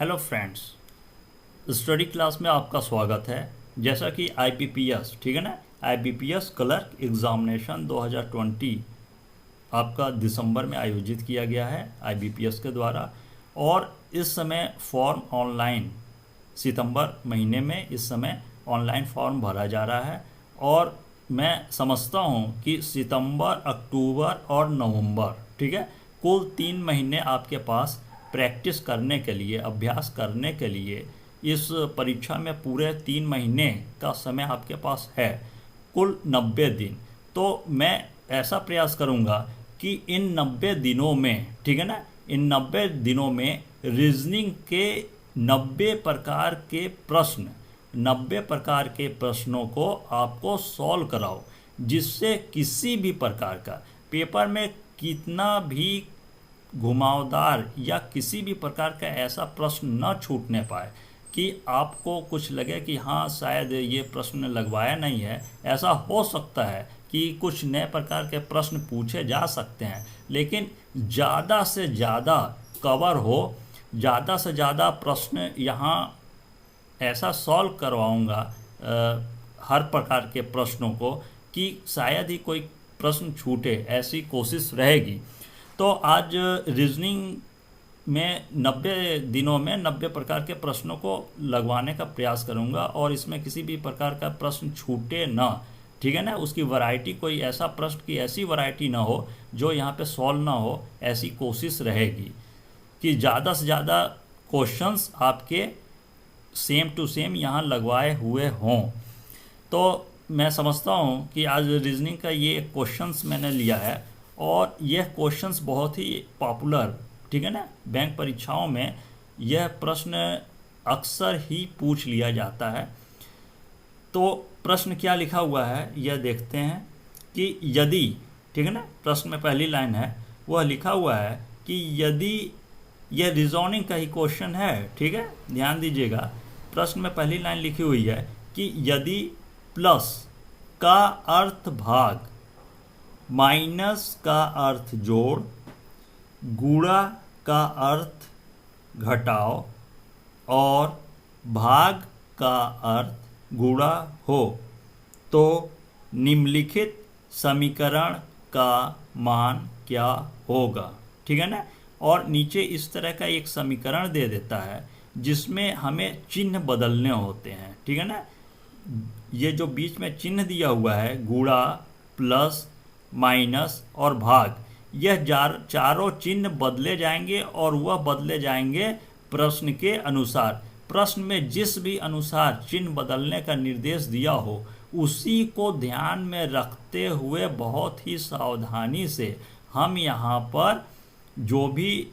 Hello friends, study class में आपका स्वागत है। जैसा कि आईबीपीएस, ठीक है ना, आईबीपीएस क्लर्क एग्जामिनेशन 2020 आपका दिसंबर में आयोजित किया गया है आईबीपीएस के द्वारा। और इस समय फॉर्म ऑनलाइन, सितंबर महीने में इस समय ऑनलाइन फॉर्म भरा जा रहा है। और मैं समझता हूँ कि सितंबर, अक्टूबर और नवंबर, ठीक है, कुल 3 महीने आपके पास प्रैक्टिस करने के लिए, अभ्यास करने के लिए इस परीक्षा में पूरे 3 महीने का समय आपके पास है, कुल 90 दिन। तो मैं ऐसा प्रयास करूँगा कि इन 90 दिनों में, ठीक है ना, इन 90 दिनों में रीजनिंग के 90 प्रकार के प्रश्न, 90 प्रकार के प्रश्नों को आपको सॉल्व कराओ, जिससे किसी भी प्रकार का पेपर में कितना भी घुमावदार या किसी भी प्रकार का ऐसा प्रश्न न छूटने पाए कि आपको कुछ लगे कि हाँ शायद ये प्रश्न लगवाया नहीं है। ऐसा हो सकता है कि कुछ नए प्रकार के प्रश्न पूछे जा सकते हैं, लेकिन ज़्यादा से ज़्यादा कवर हो, ज़्यादा से ज़्यादा प्रश्न यहाँ ऐसा सॉल्व करवाऊँगा हर प्रकार के प्रश्नों को कि शायद ही कोई प्रश्न छूटे, ऐसी कोशिश रहेगी। तो आज रीजनिंग में 90 दिनों में 90 प्रकार के प्रश्नों को लगवाने का प्रयास करूंगा, और इसमें किसी भी प्रकार का प्रश्न छूटे ना, ठीक है ना। उसकी वैरायटी, कोई ऐसा प्रश्न की ऐसी वैरायटी ना हो जो यहाँ पे सॉल्व ना हो, ऐसी कोशिश रहेगी कि ज़्यादा से ज़्यादा क्वेश्चंस आपके सेम टू सेम यहाँ लगवाए हुए हों। तो मैं समझता हूँ कि आज रीजनिंग का ये क्वेश्चंस मैंने लिया है, और यह क्वेश्चंस बहुत ही पॉपुलर, ठीक है ना, बैंक परीक्षाओं में यह प्रश्न अक्सर ही पूछ लिया जाता है। तो प्रश्न क्या लिखा हुआ है यह देखते हैं कि यदि, ठीक है ना, प्रश्न में पहली लाइन है, वह लिखा हुआ है कि यदि, यह रीजनिंग का ही क्वेश्चन है, ठीक है, ध्यान दीजिएगा। प्रश्न में पहली लाइन लिखी हुई है कि यदि प्लस का अर्थ भाग, माइनस का अर्थ जोड़, गुणा का अर्थ घटाओ और भाग का अर्थ गुणा हो, तो निम्नलिखित समीकरण का मान क्या होगा, ठीक है ना। और नीचे इस तरह का एक समीकरण दे देता है जिसमें हमें चिन्ह बदलने होते हैं, ठीक है ना। ये जो बीच में चिन्ह दिया हुआ है, गुणा, प्लस, माइनस और भाग, यह चारों चिन्ह बदले जाएंगे, और वह बदले जाएंगे प्रश्न के अनुसार। प्रश्न में जिस भी अनुसार चिन्ह बदलने का निर्देश दिया हो, उसी को ध्यान में रखते हुए बहुत ही सावधानी से हम यहाँ पर जो भी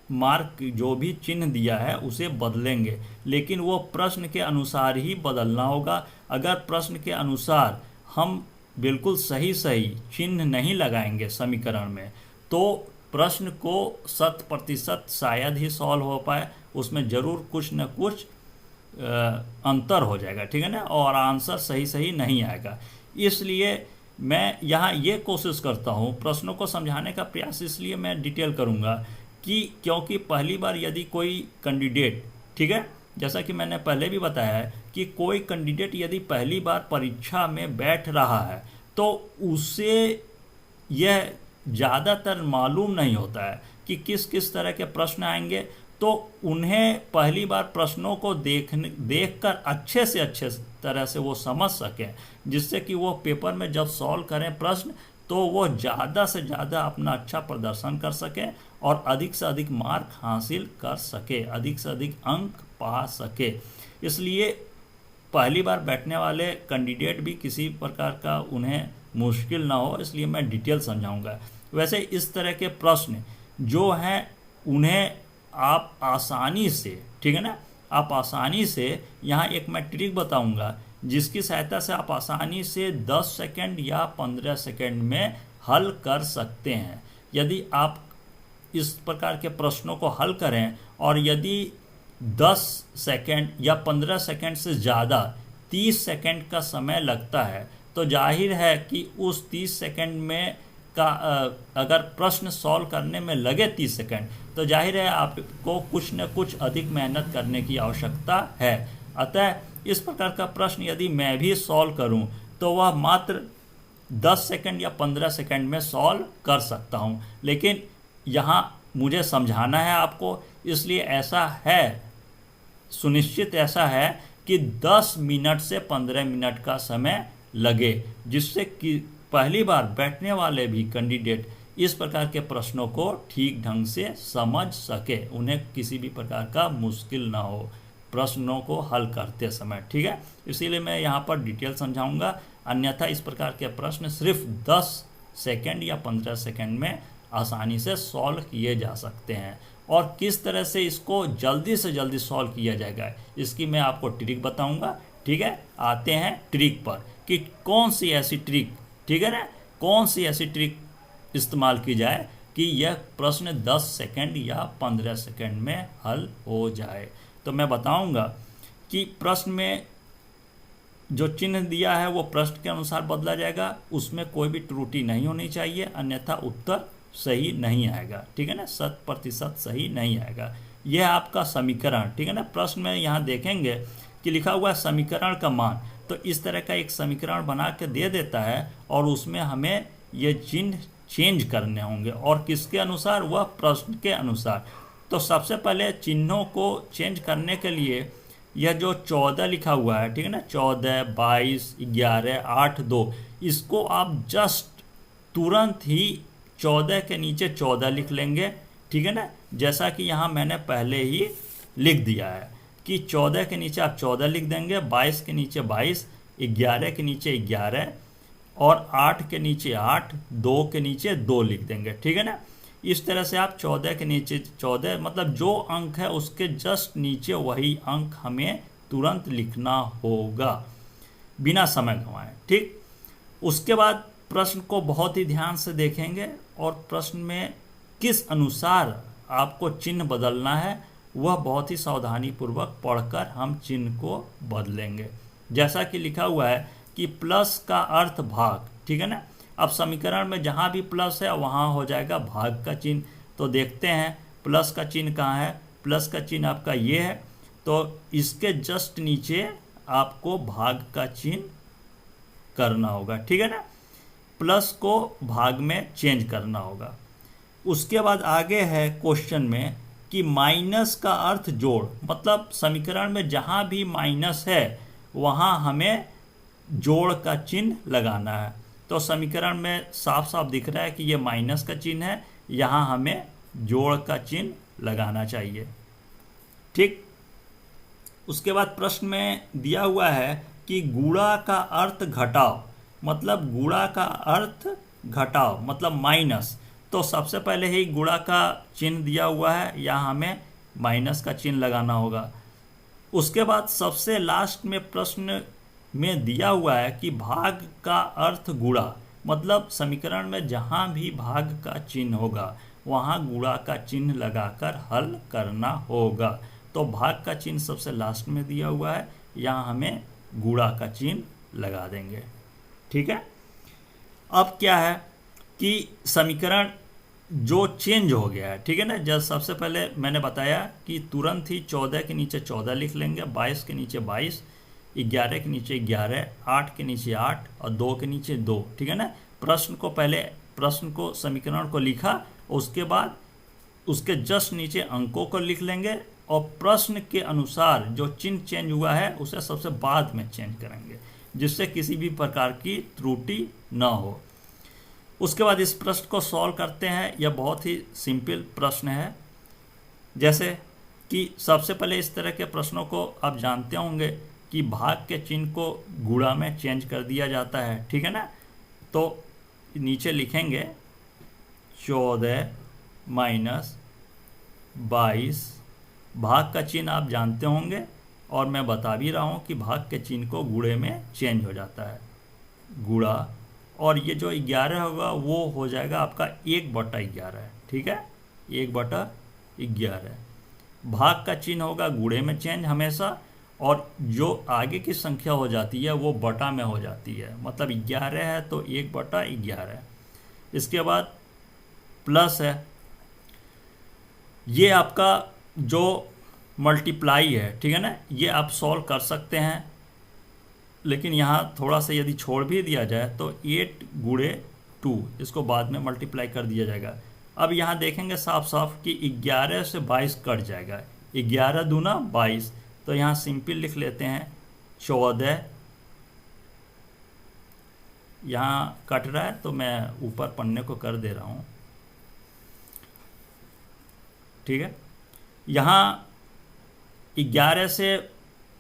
मार्क, जो भी चिन्ह दिया है उसे बदलेंगे, लेकिन वो प्रश्न के अनुसार ही बदलना होगा। अगर प्रश्न के अनुसार हम बिल्कुल सही सही चिन्ह नहीं लगाएंगे समीकरण में, तो प्रश्न को 100% शायद ही सॉल्व हो पाए, उसमें ज़रूर कुछ न कुछ अंतर हो जाएगा, ठीक है ना, और आंसर सही सही नहीं आएगा। इसलिए मैं यहाँ ये कोशिश करता हूँ, प्रश्नों को समझाने का प्रयास इसलिए मैं डिटेल करूँगा कि क्योंकि पहली बार यदि कोई कैंडिडेट, ठीक है, जैसा कि मैंने पहले भी बताया है कि कोई कैंडिडेट यदि पहली बार परीक्षा में बैठ रहा है, तो उसे यह ज़्यादातर मालूम नहीं होता है कि किस किस तरह के प्रश्न आएंगे। तो उन्हें पहली बार प्रश्नों को देखकर अच्छे से अच्छे तरह से वो समझ सकें, जिससे कि वो पेपर में जब सॉल्व करें प्रश्न, तो वो ज़्यादा से ज़्यादा अपना अच्छा प्रदर्शन कर सकें और अधिक से अधिक मार्क हासिल कर सके, अधिक से अधिक अंक पा सके। इसलिए पहली बार बैठने वाले कैंडिडेट भी किसी प्रकार का उन्हें मुश्किल ना हो, इसलिए मैं डिटेल समझाऊंगा। वैसे इस तरह के प्रश्न जो हैं उन्हें आप आसानी से, ठीक है ना, आप आसानी से, यहाँ एक मैं ट्रिक बताऊंगा जिसकी सहायता से आप आसानी से 10 सेकंड या 15 सेकंड में हल कर सकते हैं। यदि आप इस प्रकार के प्रश्नों को हल करें, और यदि 10 सेकंड या 15 सेकंड से ज़्यादा 30 सेकंड का समय लगता है, तो जाहिर है कि उस 30 सेकंड में का अगर प्रश्न सॉल्व करने में लगे 30 सेकंड तो जाहिर है आपको कुछ न कुछ अधिक मेहनत करने की आवश्यकता है। अतः इस प्रकार का प्रश्न यदि मैं भी सॉल्व करूं तो वह मात्र 10 सेकंड या 15 सेकंड में सॉल्व कर सकता हूं, लेकिन यहाँ मुझे समझाना है आपको, इसलिए ऐसा है, सुनिश्चित ऐसा है कि 10 मिनट से 15 मिनट का समय लगे, जिससे कि पहली बार बैठने वाले भी कैंडिडेट इस प्रकार के प्रश्नों को ठीक ढंग से समझ सके, उन्हें किसी भी प्रकार का मुश्किल ना हो प्रश्नों को हल करते समय। ठीक है, इसीलिए मैं यहाँ पर डिटेल समझाऊंगा, अन्यथा इस प्रकार के प्रश्न सिर्फ 10 सेकंड या 15 सेकंड में आसानी से सॉल्व किए जा सकते हैं। और किस तरह से इसको जल्दी से जल्दी सॉल्व किया जाएगा इसकी मैं आपको ट्रिक बताऊंगा। ठीक है, आते हैं ट्रिक पर कि कौन सी ऐसी ट्रिक, ठीक है ना, कौन सी ऐसी ट्रिक इस्तेमाल की जाए कि यह प्रश्न 10 सेकंड या 15 सेकंड में हल हो जाए। तो मैं बताऊंगा कि प्रश्न में जो चिन्ह दिया है वो प्रश्न के अनुसार बदला जाएगा, उसमें कोई भी त्रुटि नहीं होनी चाहिए, अन्यथा उत्तर सही नहीं आएगा। ठीक है ना, 100% सही नहीं आएगा। यह आपका समीकरण, ठीक है ना, प्रश्न में यहाँ देखेंगे कि लिखा हुआ है समीकरण का मान, तो इस तरह का एक समीकरण बना के दे देता है और उसमें हमें ये चिन्ह चेंज करने होंगे, और किसके अनुसार, वह प्रश्न के अनुसार। तो सबसे पहले चिन्हों को चेंज करने के लिए यह जो 14 लिखा हुआ है, ठीक है ना, 14, 22, 11, 8, 2, इसको आप जस्ट तुरंत ही 14 के नीचे 14 लिख लेंगे। ठीक है ना, जैसा कि यहाँ मैंने पहले ही लिख दिया है कि 14 के नीचे आप 14 लिख देंगे, 22 के नीचे 22, 11 के नीचे 11 और 8 के नीचे 8, 2 के नीचे 2 लिख देंगे। ठीक है ना, इस तरह से आप 14 के नीचे 14, मतलब जो अंक है उसके जस्ट नीचे वही अंक हमें तुरंत लिखना होगा बिना समय गंवाए। ठीक, उसके बाद प्रश्न को बहुत ही ध्यान से देखेंगे और प्रश्न में किस अनुसार आपको चिन्ह बदलना है वह बहुत ही सावधानी पूर्वक पढ़कर हम चिन्ह को बदलेंगे। जैसा कि लिखा हुआ है कि प्लस का अर्थ भाग, ठीक है ना, अब समीकरण में जहाँ भी प्लस है वहाँ हो जाएगा भाग का चिन्ह। तो देखते हैं प्लस का चिन्ह कहाँ है, प्लस का चिन्ह आपका ये है, तो इसके जस्ट नीचे आपको भाग का चिन्ह करना होगा। ठीक है ना, प्लस को भाग में चेंज करना होगा। उसके बाद आगे है क्वेश्चन में कि माइनस का अर्थ जोड़, मतलब समीकरण में जहाँ भी माइनस है वहाँ हमें जोड़ का चिन्ह लगाना है। तो समीकरण में साफ साफ दिख रहा है कि ये माइनस का चिन्ह है, यहाँ हमें जोड़ का चिन्ह लगाना चाहिए। ठीक, उसके बाद प्रश्न में दिया हुआ है कि गुणा का अर्थ घटाओ, मतलब गुणा का अर्थ घटाओ मतलब माइनस। तो सबसे पहले ही गुणा का चिन्ह दिया हुआ है, यहाँ हमें माइनस का चिन्ह लगाना होगा। उसके बाद सबसे लास्ट में प्रश्न में दिया हुआ है कि भाग का अर्थ गुणा, मतलब समीकरण में जहाँ भी भाग का चिन्ह होगा वहाँ गुणा का चिन्ह लगाकर हल करना होगा। तो भाग का चिन्ह सबसे लास्ट में दिया हुआ है, यहाँ हमें गुणा का चिन्ह लगा देंगे। ठीक है, अब क्या है कि समीकरण जो चेंज हो गया है, ठीक है ना, जब सबसे पहले मैंने बताया कि तुरंत ही 14 के नीचे 14 लिख लेंगे, 22 के नीचे 22, 11 के नीचे 11, 8 के नीचे 8 और 2 के नीचे 2। ठीक है ना, प्रश्न को पहले प्रश्न को समीकरण को लिखा, उसके बाद उसके जस्ट नीचे अंकों को लिख लेंगे और प्रश्न के अनुसार जो चिन्ह चेंज हुआ है उसे सबसे बाद में चेंज करेंगे, जिससे किसी भी प्रकार की त्रुटि न हो। उसके बाद इस प्रश्न को सॉल्व करते हैं। यह बहुत ही सिंपल प्रश्न है। जैसे कि सबसे पहले इस तरह के प्रश्नों को आप जानते होंगे कि भाग के चिन्ह को गुणा में चेंज कर दिया जाता है। ठीक है ना, तो नीचे लिखेंगे 14 माइनस 22, भाग का चिन्ह आप जानते होंगे और मैं बता भी रहा हूँ कि भाग के चिन्ह को गुणे में चेंज हो जाता है, गुणा, और ये जो 11 होगा वो हो जाएगा आपका 1/11। ठीक है, 1/11। भाग का चिन्ह होगा गुणे में चेंज हमेशा, और जो आगे की संख्या हो जाती है वो बटा में हो जाती है, मतलब 11 है तो 1/11। इसके बाद प्लस है, ये आपका जो मल्टीप्लाई है, ठीक है ना, ये आप सॉल्व कर सकते हैं, लेकिन यहाँ थोड़ा सा यदि छोड़ भी दिया जाए तो 8 गुणे 2 इसको बाद में मल्टीप्लाई कर दिया जाएगा। अब यहाँ देखेंगे साफ साफ कि 11 से 22 कट जाएगा, 11 दूना 22, तो यहाँ सिंपल लिख लेते हैं 14, यहाँ कट रहा है तो मैं ऊपर पन्ने को कर दे रहा हूँ, ठीक है। यहाँ 11 से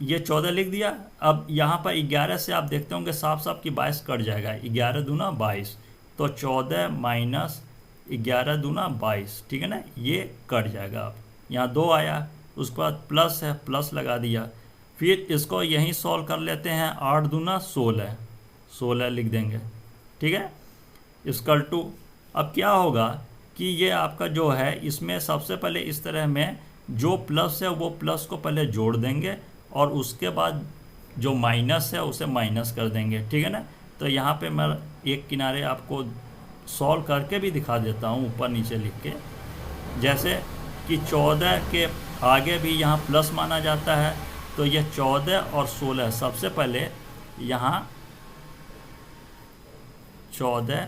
ये 14 लिख दिया। अब यहाँ पर 11 से आप देखते होंगे साफ साफ कि 22 कट जाएगा, 11 दूना 22, तो 14 माइनस 11 दूना 22, ठीक है ना, ये कट जाएगा। अब यहाँ 2 आया, उसके बाद प्लस है, प्लस लगा दिया, फिर इसको यहीं सॉल्व कर लेते हैं, 8 दूना 16, 16 लिख देंगे, ठीक है, इसकल टू। अब क्या होगा कि ये आपका जो है इसमें सबसे पहले इस तरह में जो प्लस है वो प्लस को पहले जोड़ देंगे और उसके बाद जो माइनस है उसे माइनस कर देंगे, ठीक है ना। तो यहाँ पे मैं एक किनारे आपको सॉल्व करके भी दिखा देता हूँ ऊपर नीचे लिख के, जैसे कि 14 के आगे भी यहाँ प्लस माना जाता है, तो यह 14 और 16 सबसे पहले यहाँ 14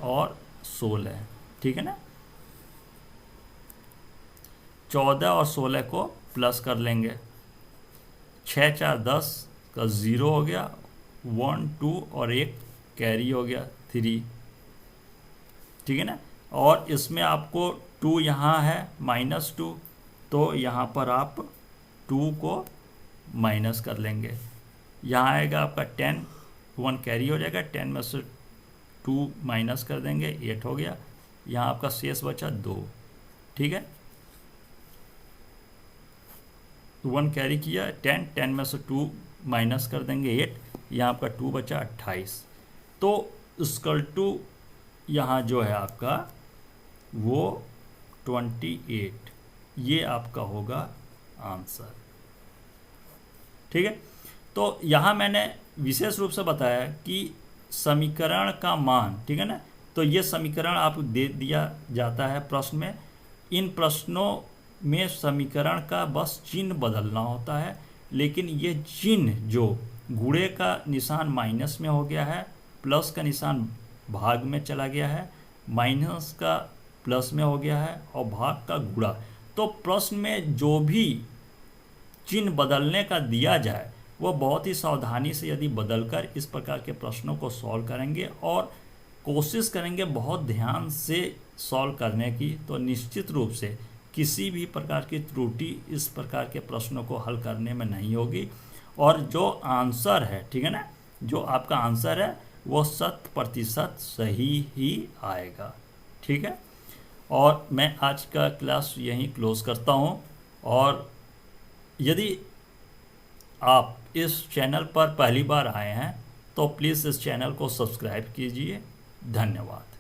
और 16, ठीक है ना, 14 और 16 को प्लस कर लेंगे, 6 4 10 का 0 हो गया, 1 2 और 1 कैरी हो गया 3, ठीक है ना। और इसमें आपको 2 यहाँ है -2, तो यहाँ पर आप 2 को माइनस कर लेंगे, यहाँ आएगा आपका 10, 1 कैरी हो जाएगा, 10 में से 2 माइनस कर देंगे, 8 हो गया, यहाँ आपका शेष बचा 2, ठीक है, 1 कैरी किया, 10, 10 में से 2 माइनस कर देंगे 8, यहाँ आपका 2 बचा 28, तो इसकल टू यहाँ जो है आपका वो 28, ये आपका होगा आंसर, ठीक है। तो यहाँ मैंने विशेष रूप से बताया कि समीकरण का मान, ठीक है ना, तो ये समीकरण आप दे दिया जाता है प्रश्न में, इन प्रश्नों में समीकरण का बस चिन्ह बदलना होता है, लेकिन ये चिन्ह जो गुणे का निशान माइनस में हो गया है, प्लस का निशान भाग में चला गया है, माइनस का प्लस में हो गया है और भाग का गुणा, तो प्रश्न में जो भी चिन्ह बदलने का दिया जाए वो बहुत ही सावधानी से यदि बदलकर इस प्रकार के प्रश्नों को सॉल्व करेंगे और कोशिश करेंगे बहुत ध्यान से सॉल्व करने की, तो निश्चित रूप से किसी भी प्रकार की त्रुटि इस प्रकार के प्रश्नों को हल करने में नहीं होगी, और जो आंसर है, ठीक है ना, जो आपका आंसर है वो 100% सही ही आएगा, ठीक है। और मैं आज का क्लास यहीं क्लोज करता हूँ, और यदि आप इस चैनल पर पहली बार आए हैं तो प्लीज़ इस चैनल को सब्सक्राइब कीजिए। धन्यवाद।